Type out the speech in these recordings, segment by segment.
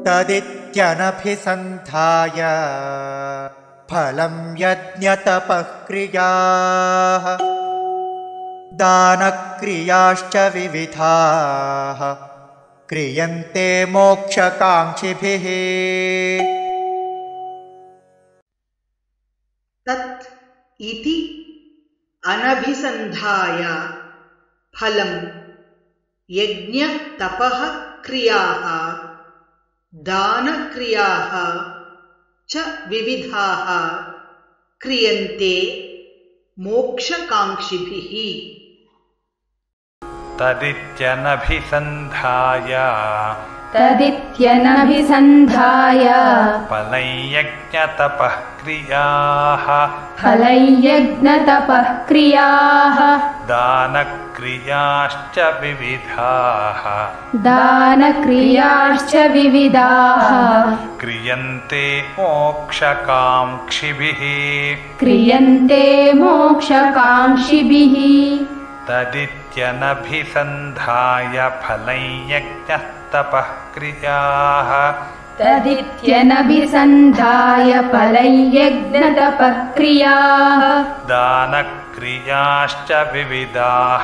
तदित्यनभिसन्धाय फलं यज्ञतपःक्रियाः दानक्रियाश्च विविधाः क्रियन्ते मोक्षकाङ्क्षिभिः। तत् इति अनभिसन्धाय फलं यज्ञ तपः क्रियाः दानक्रियाः च विविधाः क्रियन्ते मोक्षकाङ्क्षिभिः। तदित्यनभिसन्धाय फलं यज्ञतपःक्रियाः दानक्रियाश्च विविधाः क्रियन्ते मोक्षकाङ्क्षिभिः। तदित्यनभिसन्धाय फलं यज्ञतपःक्रियाः दानक्रियाश्च विविधाः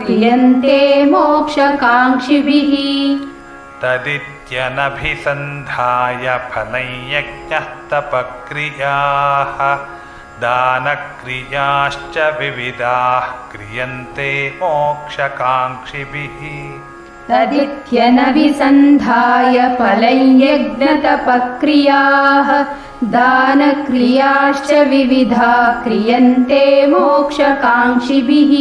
क्रियन्ते मोक्षकाङ्क्षिभिः। तदित्यनभिसन्धाय फलं यज्ञतपःक्रियाः दानक्रियाश्च विविधाः क्रियन्ते मोक्षकाङ्क्षिभिः। तदित्यनभिसन्धाय फलं यज्ञतपःक्रियाः दानक्रियाश्च विविधाः क्रियन्ते मोक्षकाङ्क्षिभिः।